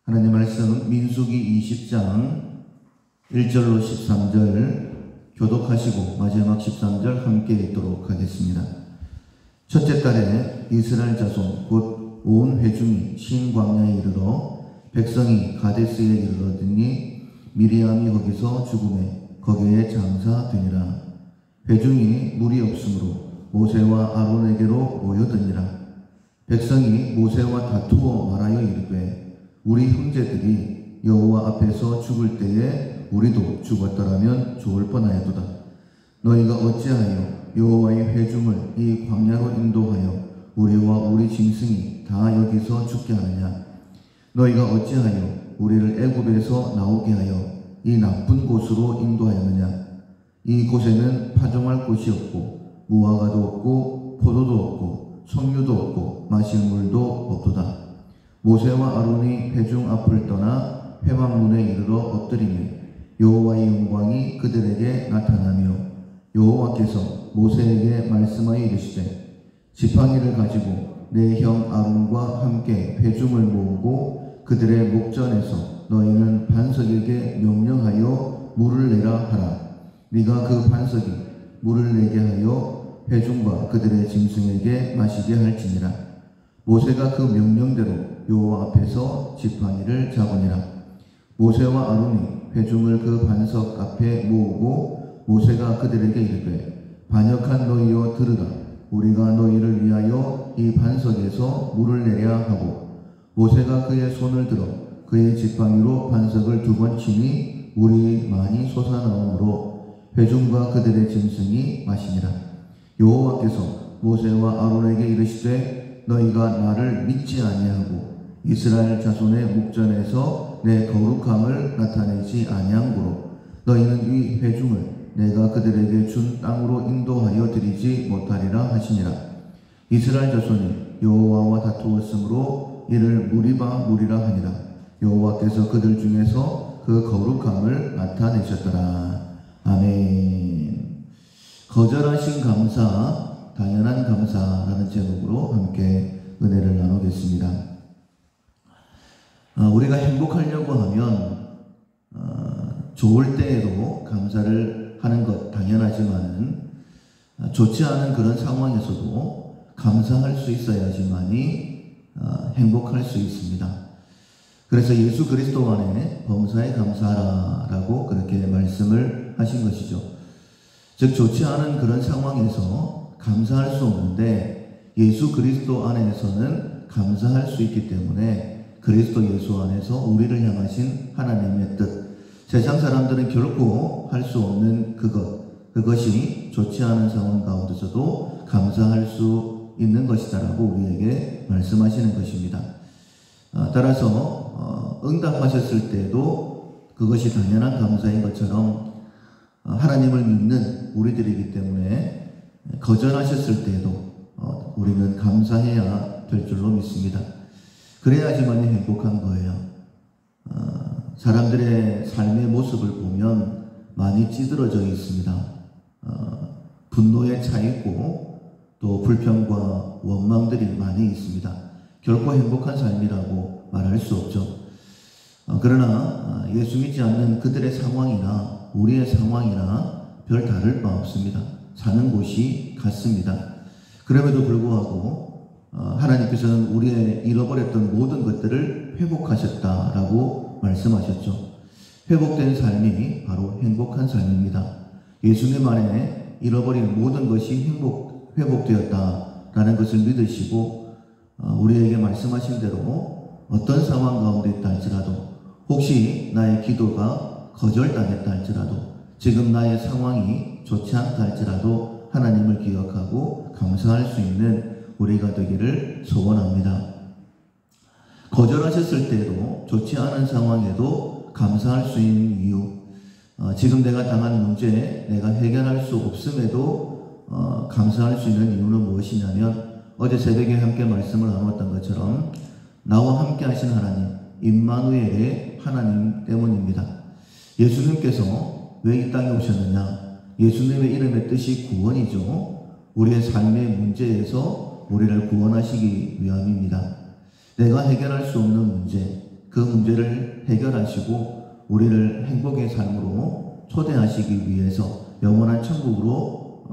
하나님 말씀 민수기 20장 1절로 13절 교독하시고 마지막 13절 함께 읽도록 하겠습니다. 첫째 달에 이스라엘 자손 곧 온 회중이 신광야에 이르러 백성이 가데스에 이르러더니 미리암이 거기서 죽음에 거기에 장사되니라. 회중이 물이 없으므로 모세와 아론에게로 모여드니라. 백성이 모세와 다투어 말하여 이르되 우리 형제들이 여호와 앞에서 죽을 때에 우리도 죽었더라면 좋을 뻔하였도다. 너희가 어찌하여 여호와의 회중을 이 광야로 인도하여 우리와 우리 짐승이 다 여기서 죽게 하느냐? 너희가 어찌하여 우리를 애굽에서 나오게 하여 이 나쁜 곳으로 인도하였느냐? 이 곳에는 파종할 곳이 없고 무화과도 없고 포도도 없고 석류도 없고 마실 물도 없도다. 모세와 아론이 회중 앞을 떠나 회막문에 이르러 엎드리며 여호와의 영광이 그들에게 나타나며 여호와께서 모세에게 말씀하여 이르시되 지팡이를 가지고 내 형 아론과 함께 회중을 모으고 그들의 목전에서 너희는 반석에게 명령하여 물을 내라 하라. 네가 그 반석이 물을 내게 하여 회중과 그들의 짐승에게 마시게 할지니라. 모세가 그 명령대로 여호와 앞에서 지팡이를 잡으니라. 모세와 아론이 회중을 그 반석 앞에 모으고 모세가 그들에게 이르되 반역한 너희여 들으라. 우리가 너희를 위하여 이 반석에서 물을 내려 하고 모세가 그의 손을 들어 그의 지팡이로 반석을 2번 치니 물이 많이 솟아나오므로 회중과 그들의 짐승이 마시니라. 여호와께서 모세와 아론에게 이르시되 너희가 나를 믿지 아니하고 이스라엘 자손의 목전에서 내 거룩함을 나타내지 아니함으로 너희는 이 회중을 내가 그들에게 준 땅으로 인도하여 드리지 못하리라 하시니라. 이스라엘 자손이 여호와와 다투었으므로 이를 무리바 무리라 하니라. 여호와께서 그들 중에서 그 거룩함을 나타내셨더라. 아멘. 거절하신 감사, 당연한 감사라는 제목으로 함께 은혜를 나누겠습니다. 우리가 행복하려고 하면 좋을 때에도 감사를 하는 것 당연하지만은 좋지 않은 그런 상황에서도 감사할 수 있어야지만이 행복할 수 있습니다. 그래서 예수 그리스도 안에 범사에 감사하라라고 그렇게 말씀을 하신 것이죠. 즉 좋지 않은 그런 상황에서 감사할 수 없는데 예수 그리스도 안에서는 감사할 수 있기 때문에 그리스도 예수 안에서 우리를 향하신 하나님의 뜻, 세상 사람들은 결코 할 수 없는 그것이 좋지 않은 상황 가운데서도 감사할 수 있는 것이다라고 우리에게 말씀하시는 것입니다. 따라서 응답하셨을 때도 그것이 당연한 감사인 것처럼 하나님을 믿는 우리들이기 때문에 거절하셨을 때도 우리는 감사해야 될 줄로 믿습니다. 그래야지만 행복한 거예요. 사람들의 삶의 모습을 보면 많이 찌들어져 있습니다. 분노에 차 있고 또 불평과 원망들이 많이 있습니다. 결코 행복한 삶이라고 말할 수 없죠. 그러나 예수 믿지 않는 그들의 상황이나 우리의 상황이나 별 다를 바 없습니다. 사는 곳이 같습니다. 그럼에도 불구하고 하나님께서는 우리의 잃어버렸던 모든 것들을 회복하셨다라고 말씀하셨죠. 회복된 삶이 바로 행복한 삶입니다. 예수님 안에 잃어버린 모든 것이 회복되었다라는 것을 믿으시고 우리에게 말씀하신 대로 어떤 상황 가운데 있다 할지라도 혹시 나의 기도가 거절당했다 할지라도 지금 나의 상황이 좋지 않다 할지라도 하나님을 기억하고 감사할 수 있는 우리가 되기를 소원합니다. 거절하셨을 때도 좋지 않은 상황에도 감사할 수 있는 이유, 지금 내가 당한 문제 내가 해결할 수 없음에도 감사할 수 있는 이유는 무엇이냐면 어제 새벽에 함께 말씀을 나누었던 것처럼 나와 함께 하신 하나님 임마누엘의 하나님 때문입니다. 예수님께서 왜 이 땅에 오셨느냐? 예수님의 이름의 뜻이 구원이죠. 우리의 삶의 문제에서 우리를 구원하시기 위함입니다. 내가 해결할 수 없는 문제, 그 문제를 해결하시고 우리를 행복의 삶으로 초대하시기 위해서 영원한 천국으로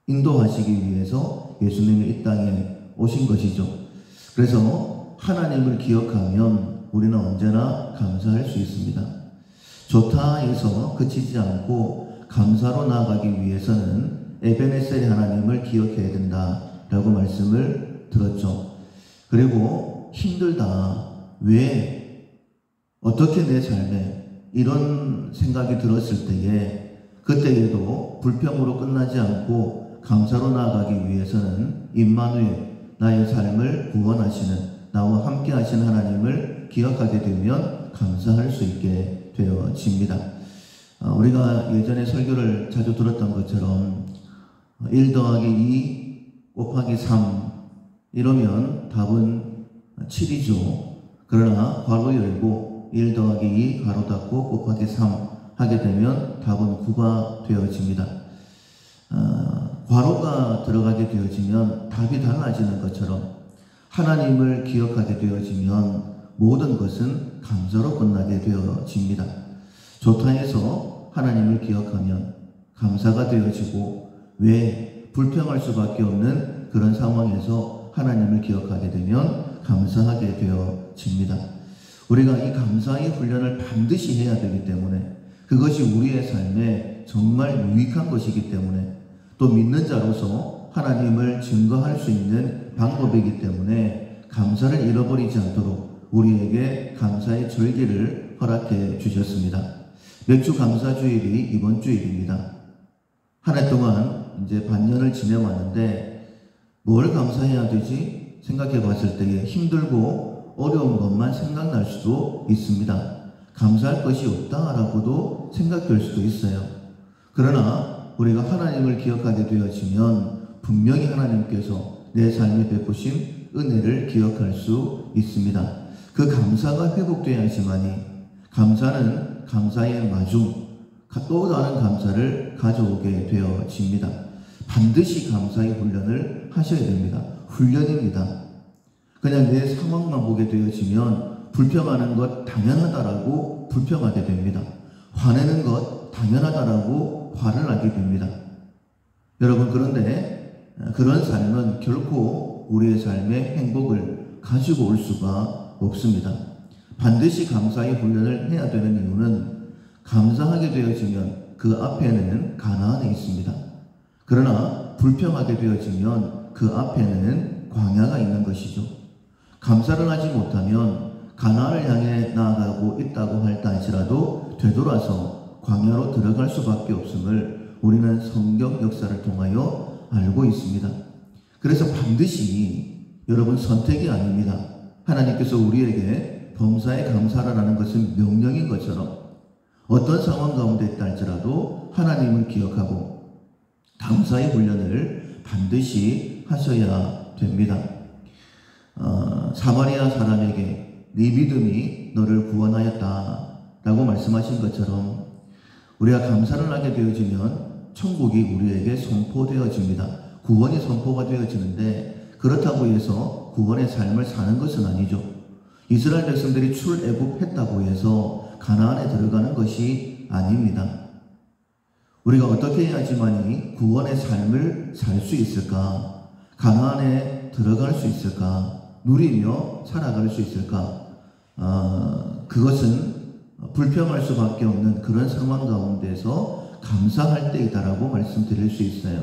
인도하시기 위해서 예수님이 이 땅에 오신 것이죠. 그래서 하나님을 기억하면 우리는 언제나 감사할 수 있습니다. 좋다 해서 그치지 않고 감사로 나아가기 위해서는 에베네셀의 하나님을 기억해야 된다라고 말씀을 들었죠. 그리고 힘들다. 왜? 어떻게 내 삶에 이런 생각이 들었을 때에 그때에도 불평으로 끝나지 않고 감사로 나아가기 위해서는 임마누엘, 나의 삶을 구원하시는, 나와 함께 하신 하나님을 기억하게 되면 감사할 수 있게 되어집니다. 우리가 예전에 설교를 자주 들었던 것처럼 1 더하기 2 곱하기 3 이러면 답은 7이죠. 그러나 괄호 열고 1 더하기 2 괄호 닫고 곱하기 3 하게 되면 답은 9가 되어집니다. 괄호가 들어가게 되어지면 답이 달라지는 것처럼 하나님을 기억하게 되어지면 모든 것은 감사로 끝나게 되어집니다. 좋다 해서 하나님을 기억하면 감사가 되어지고 왜 불평할 수밖에 없는 그런 상황에서 하나님을 기억하게 되면 감사하게 되어집니다. 우리가 이 감사의 훈련을 반드시 해야 되기 때문에 그것이 우리의 삶에 정말 유익한 것이기 때문에 또 믿는 자로서 하나님을 증거할 수 있는 방법이기 때문에 감사를 잃어버리지 않도록 우리에게 감사의 절기를 허락해 주셨습니다. 몇 주 감사주일이 이번 주일입니다. 한 해 동안 이제 반년을 지내왔는데 뭘 감사해야 되지? 생각해 봤을 때에 힘들고 어려운 것만 생각날 수도 있습니다. 감사할 것이 없다라고도 생각될 수도 있어요. 그러나 우리가 하나님을 기억하게 되어지면 분명히 하나님께서 내 삶에 베푸신 은혜를 기억할 수 있습니다. 그 감사가 회복되어야지만이 감사는 감사의 마중 또 다른 감사를 가져오게 되어집니다. 반드시 감사의 훈련을 하셔야 됩니다. 훈련입니다. 그냥 내 상황만 보게 되어지면 불평하는 것 당연하다라고 불평하게 됩니다. 화내는 것 당연하다라고 화를 나게 됩니다. 여러분, 그런데 그런 삶은 결코 우리의 삶에 행복을 가지고 올 수가 없습니다. 반드시 감사의 훈련을 해야 되는 이유는 감사하게 되어지면 그 앞에는 가나안이 있습니다. 그러나 불평하게 되어지면 그 앞에는 광야가 있는 것이죠. 감사를 하지 못하면 가나안을 향해 나아가고 있다고 할지라도 되돌아서 광야로 들어갈 수밖에 없음을 우리는 성경 역사를 통하여 알고 있습니다. 그래서 반드시 여러분 선택이 아닙니다. 하나님께서 우리에게 범사에 감사라는 것은 명령인 것처럼 어떤 상황 가운데 있다 할지라도 하나님을 기억하고 감사의 훈련을 반드시 하셔야 됩니다. 사마리아 사람에게 네 믿음이 너를 구원하였다 라고 말씀하신 것처럼 우리가 감사를 하게 되어지면 천국이 우리에게 선포되어집니다. 구원이 선포가 되어지는데 그렇다고 해서 구원의 삶을 사는 것은 아니죠. 이스라엘 백성들이 출애굽했다고 해서 가나안에 들어가는 것이 아닙니다. 우리가 어떻게 해야지만이 구원의 삶을 살 수 있을까? 가나안에 들어갈 수 있을까? 누리며 살아갈 수 있을까? 그것은 불평할 수밖에 없는 그런 상황 가운데서 감사할 때이다라고 말씀드릴 수 있어요.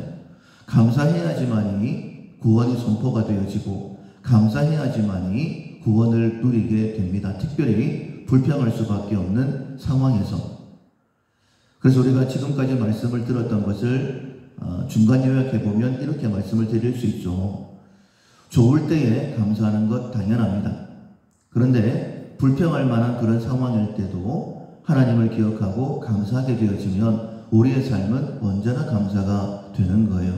감사해야지만이 구원이 선포가 되어지고 감사해야지만이 구원을 누리게 됩니다. 특별히 불평할 수밖에 없는 상황에서. 그래서 우리가 지금까지 말씀을 들었던 것을 중간 요약해보면 이렇게 말씀을 드릴 수 있죠. 좋을 때에 감사하는 것 당연합니다. 그런데 불평할 만한 그런 상황일 때도 하나님을 기억하고 감사하게 되어지면 우리의 삶은 언제나 감사가 되는 거예요.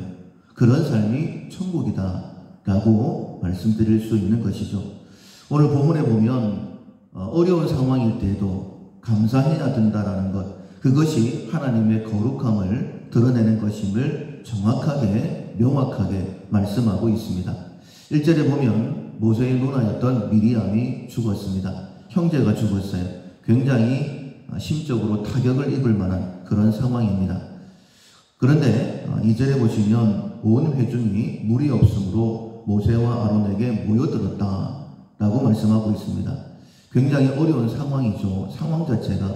그런 삶이 천국이다 라고 말씀드릴 수 있는 것이죠. 오늘 본문에 보면 어려운 상황일 때에도 감사해야 된다라는 것, 그것이 하나님의 거룩함을 드러내는 것임을 정확하게 명확하게 말씀하고 있습니다. 1절에 보면 모세의 누나였던 미리암이 죽었습니다. 형제가 죽었어요. 굉장히 심적으로 타격을 입을 만한 그런 상황입니다. 그런데 2절에 보시면 온 회중이 물이 없으므로 모세와 아론에게 모여들었다 라고 말씀하고 있습니다. 굉장히 어려운 상황이죠. 상황 자체가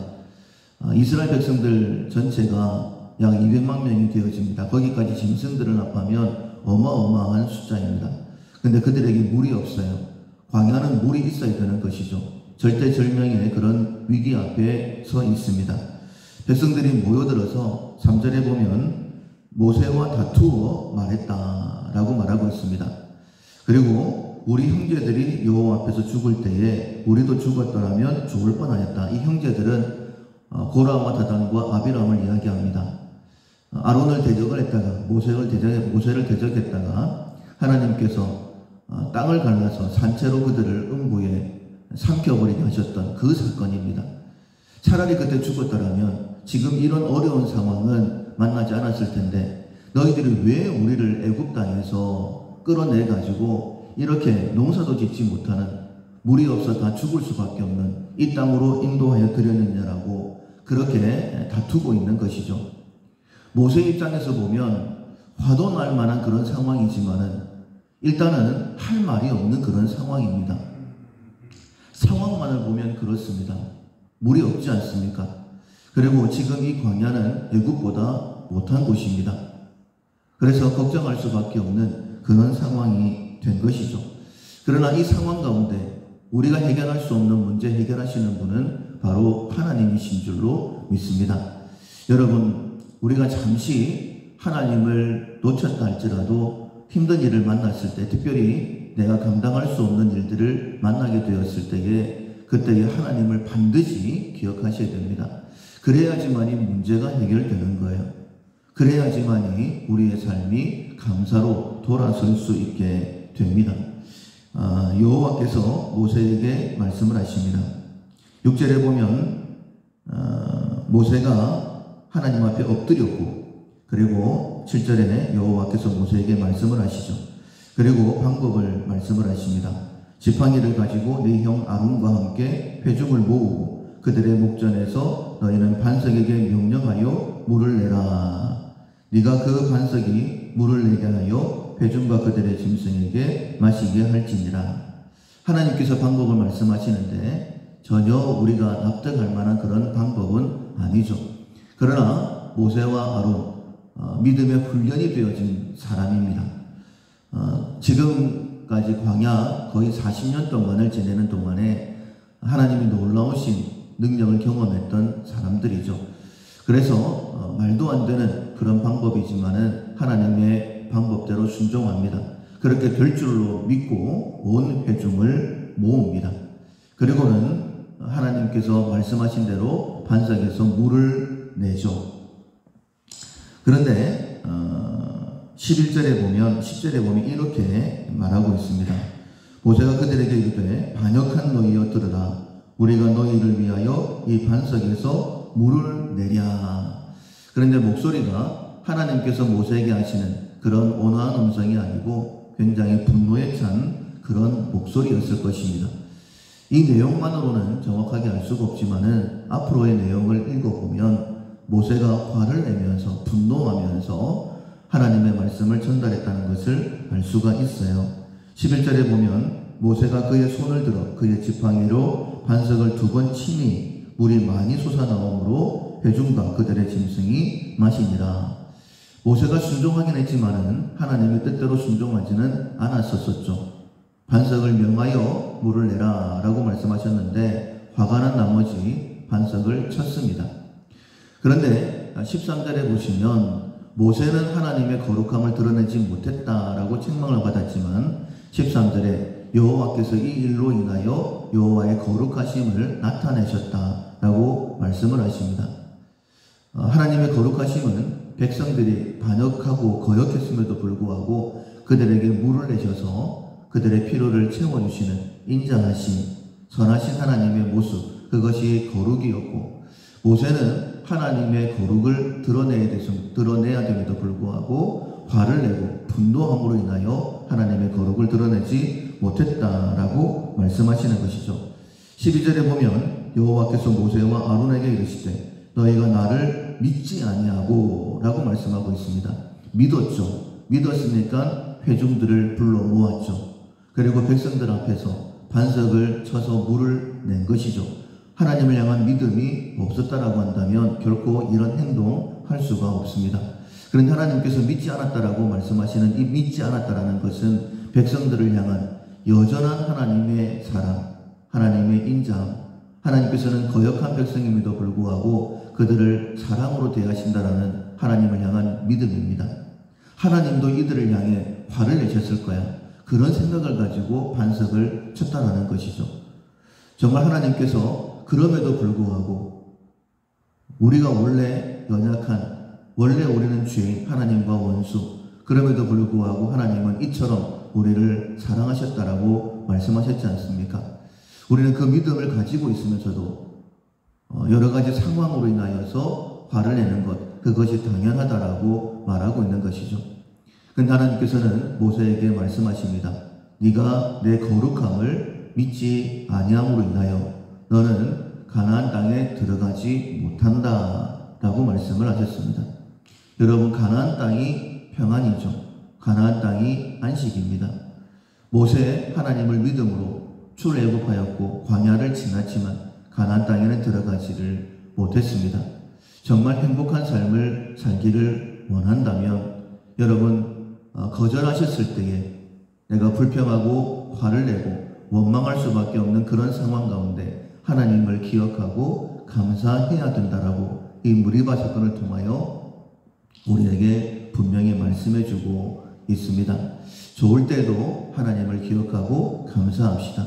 이스라엘 백성들 전체가 약 200만 명이 되어집니다. 거기까지 짐승들을 합하면 어마어마한 숫자입니다. 근데 그들에게 물이 없어요. 광야는 물이 있어야 되는 것이죠. 절대절명의 그런 위기 앞에 서 있습니다. 백성들이 모여들어서 3절에 보면 모세와 다투어 말했다라고 말하고 있습니다. 그리고 우리 형제들이 여호와 앞에서 죽을 때에 우리도 죽었더라면 죽을 뻔하였다. 이 형제들은 고라와 다단과 아비람을 이야기합니다. 아론을 대적을 했다가 모세를 대적했다가 하나님께서 땅을 갈라서 산채로 그들을 음부에 삼켜버리게 하셨던 그 사건입니다. 차라리 그때 죽었더라면 지금 이런 어려운 상황은 만나지 않았을 텐데 너희들이 왜 우리를 애굽 땅에서 끌어내가지고 이렇게 농사도 짓지 못하는 물이 없어 다 죽을 수밖에 없는 이 땅으로 인도하여 드렸느냐라고 그렇게 다투고 있는 것이죠. 모세 입장에서 보면 화도 날 만한 그런 상황이지만은 일단은 할 말이 없는 그런 상황입니다. 상황만을 보면 그렇습니다. 물이 없지 않습니까? 그리고 지금 이 광야는 애굽보다 못한 곳입니다. 그래서 걱정할 수밖에 없는 그런 상황이 된 것이죠. 그러나 이 상황 가운데 우리가 해결할 수 없는 문제 해결하시는 분은 바로 하나님이신 줄로 믿습니다. 여러분, 우리가 잠시 하나님을 놓쳤다 할지라도 힘든 일을 만났을 때, 특별히 내가 감당할 수 없는 일들을 만나게 되었을 때에 그때에 하나님을 반드시 기억하셔야 됩니다. 그래야지만이 문제가 해결되는 거예요. 그래야지만이 우리의 삶이 감사로 돌아설 수 있게 됩니다. 여호와께서 모세에게 말씀을 하십니다. 6절에 보면 모세가 하나님 앞에 엎드렸고, 그리고 7절에 여호와께서 모세에게 말씀을 하시죠. 그리고 방법을 말씀을 하십니다. 지팡이를 가지고 네 형 아론과 함께 회중을 모으고 그들의 목전에서 너희는 반석에게 명령하여 물을 내라. 네가 그 반석이 물을 내게 하여 회중과 그들의 짐승에게 마시게 할지니라. 하나님께서 방법을 말씀하시는데 전혀 우리가 납득할 만한 그런 방법은 아니죠. 그러나 모세와 아론 믿음의 훈련이 되어진 사람입니다. 지금까지 광야 거의 40년 동안을 지내는 동안에 하나님이 놀라우신 능력을 경험했던 사람들이죠. 그래서 말도 안 되는 그런 방법이지만은 하나님의 방법대로 순종합니다. 그렇게 될 줄로 믿고 온 회중을 모읍니다. 그리고는 하나님께서 말씀하신 대로 반석에서 물을 내죠. 그런데 11절에 보면 10절에 보면 이렇게 말하고 있습니다. 모세가 그들에게 이르되 반역한 너희여 들으라. 우리가 너희를 위하여 이 반석에서 물을 내랴. 그런데 목소리가 하나님께서 모세에게 하시는 그런 온화한 음성이 아니고 굉장히 분노에 찬 그런 목소리였을 것입니다. 이 내용만으로는 정확하게 알 수가 없지만은 앞으로의 내용을 읽어보면 모세가 화를 내면서 분노하면서 하나님의 말씀을 전달했다는 것을 알 수가 있어요. 11절에 보면 모세가 그의 손을 들어 그의 지팡이로 반석을 2번 치니 물이 많이 솟아나오므로 회중과 그들의 짐승이 마시니라. 모세가 순종하긴 했지만은 하나님의 뜻대로 순종하지는 않았었죠. 반석을 명하여 물을 내라 라고 말씀하셨는데 화가 난 나머지 반석을 쳤습니다. 그런데 13절에 보시면 모세는 하나님의 거룩함을 드러내지 못했다라고 책망을 받았지만 13절에 여호와께서 이 일로 인하여 여호와의 거룩하심을 나타내셨다라고 말씀을 하십니다. 하나님의 거룩하심은 백성들이 반역하고 거역했음에도 불구하고 그들에게 물을 내셔서 그들의 필요를 채워주시는 인자하심, 선하신 하나님의 모습, 그것이 거룩이었고, 모세는 하나님의 거룩을 드러내야 됨에도 불구하고 화를 내고 분노함으로 인하여 하나님의 거룩을 드러내지 못했다라고 말씀하시는 것이죠. 12절에 보면 여호와께서 모세와 아론에게 이르시되 너희가 나를 믿지 아니하고 라고 말씀하고 있습니다. 믿었죠. 믿었으니까 회중들을 불러 모았죠. 그리고 백성들 앞에서 반석을 쳐서 물을 낸 것이죠. 하나님을 향한 믿음이 없었다라고 한다면 결코 이런 행동 할 수가 없습니다. 그런데 하나님께서 믿지 않았다라고 말씀하시는 이 믿지 않았다라는 것은 백성들을 향한 여전한 하나님의 사랑, 하나님의 인자함, 하나님께서는 거역한 백성임에도 불구하고 그들을 사랑으로 대하신다라는 하나님을 향한 믿음입니다. 하나님도 이들을 향해 화를 내셨을 거야. 그런 생각을 가지고 반석을 쳤다라는 것이죠. 정말 하나님께서 그럼에도 불구하고 우리가 원래 연약한, 원래 우리는 죄인, 하나님과 원수, 그럼에도 불구하고 하나님은 이처럼 우리를 사랑하셨다라고 말씀하셨지 않습니까? 우리는 그 믿음을 가지고 있으면서도 여러 가지 상황으로 인하여서 화를 내는 것, 그것이 당연하다라고 말하고 있는 것이죠. 그런데 하나님께서는 모세에게 말씀하십니다. 네가 내 거룩함을 믿지 아니함으로 인하여 너는 가나안 땅에 들어가지 못한다 라고 말씀을 하셨습니다. 여러분, 가나안 땅이 평안이죠. 가나안 땅이 안식입니다. 모세 하나님을 믿음으로 출애굽하였고 광야를 지났지만 가나안 땅에는 들어가지를 못했습니다. 정말 행복한 삶을 살기를 원한다면 여러분, 거절하셨을 때에 내가 불평하고 화를 내고 원망할 수밖에 없는 그런 상황 가운데 하나님을 기억하고 감사해야 된다라고 이 무리바 사건을 통하여 우리에게 분명히 말씀해 주고 있습니다. 좋을 때도 하나님을 기억하고 감사합시다.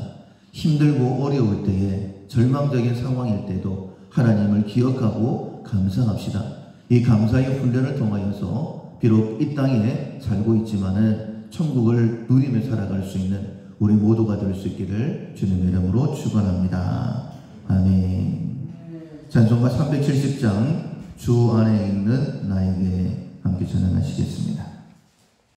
힘들고 어려울 때에, 절망적인 상황일 때도 하나님을 기억하고 감사합시다. 이 감사의 훈련을 통하여서 비록 이 땅에 살고 있지만은 천국을 누리며 살아갈 수 있는 우리 모두가 될 수 있기를 주님의 이름으로 축원합니다. 아멘. 찬송가 370장 주 안에 있는 나에게 함께 전하시겠습니다.